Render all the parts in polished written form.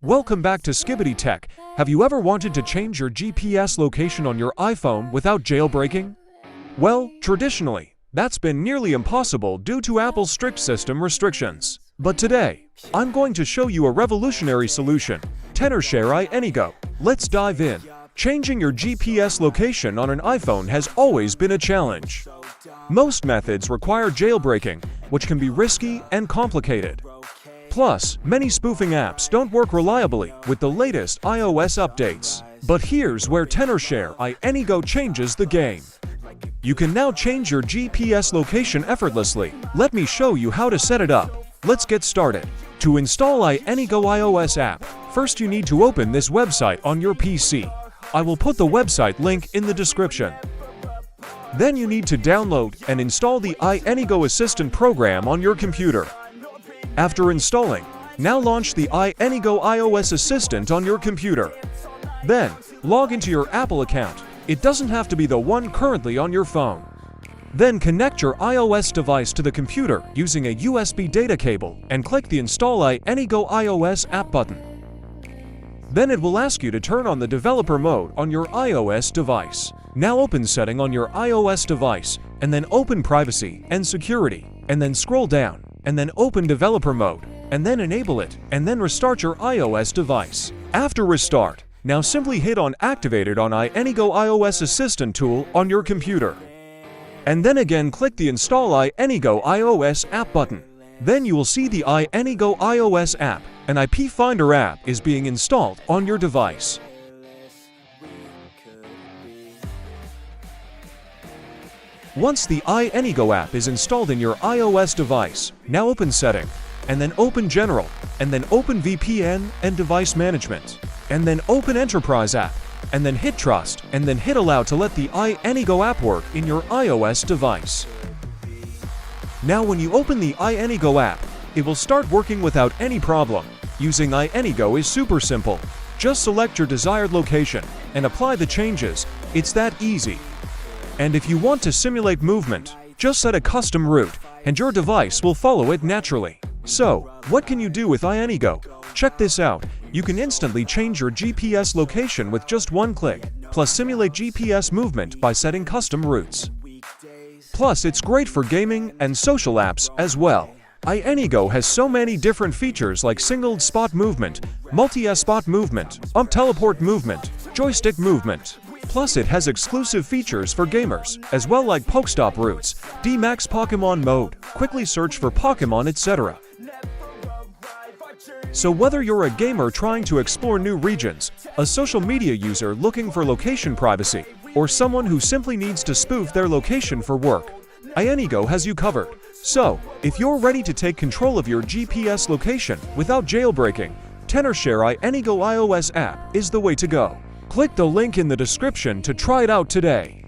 Welcome back to SKIBIDI Tech. Have you ever wanted to change your GPS location on your iPhone without jailbreaking? Well, traditionally, that's been nearly impossible due to Apple's strict system restrictions. But today, I'm going to show you a revolutionary solution, tenorshare iAnyGo. Let's dive in. Changing your GPS location on an iPhone has always been a challenge. Most methods require jailbreaking, which can be risky and complicated. Plus, many spoofing apps don't work reliably with the latest iOS updates. But here's where tenorshare iAnyGo changes the game. You can now change your GPS location effortlessly. Let me show you how to set it up. Let's get started. To install iAnyGo iOS app, first you need to open this website on your PC. I will put the website link in the description. Then you need to download and install the iAnyGo Assistant program on your computer. After installing, now launch the iAnyGo iOS Assistant on your computer. Then, log into your Apple account. It doesn't have to be the one currently on your phone. Then connect your iOS device to the computer using a USB data cable and click the Install iAnyGo iOS app button. Then it will ask you to turn on the developer mode on your iOS device. Now open Setting on your iOS device, and then open Privacy and Security, and then scroll down, and then open Developer Mode, and then enable it, and then restart your iOS device. After restart, now simply hit on Activated on iAnyGo iOS Assistant tool on your computer. And then again click the Install iAnyGo iOS app button. Then you will see the iAnyGo iOS app. An IP Finder app is being installed on your device. Once the iAnyGo app is installed in your iOS device, now open Setting, and then open General, and then open VPN and Device Management, and then open Enterprise app, and then hit Trust, and then hit Allow to let the iAnyGo app work in your iOS device. Now when you open the iAnyGo app, it will start working without any problem. Using iAnyGo is super simple. Just select your desired location and apply the changes. It's that easy. And if you want to simulate movement, just set a custom route, and your device will follow it naturally. So, what can you do with iAnyGo? Check this out. You can instantly change your GPS location with just one click, plus simulate GPS movement by setting custom routes. Plus, it's great for gaming and social apps as well. iAnyGo has so many different features like single spot movement, multi-spot movement, teleport movement, joystick movement. Plus, it has exclusive features for gamers, as well like PokeStop Routes, D-Max Pokémon Mode, quickly search for Pokémon, etc. So whether you're a gamer trying to explore new regions, a social media user looking for location privacy, or someone who simply needs to spoof their location for work, iAnyGo has you covered. So, if you're ready to take control of your GPS location without jailbreaking, tenorshare iAnyGo iOS app is the way to go. Click the link in the description to try it out today.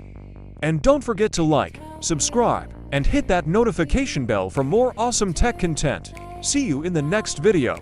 And don't forget to like, subscribe, and hit that notification bell for more awesome tech content. See you in the next video.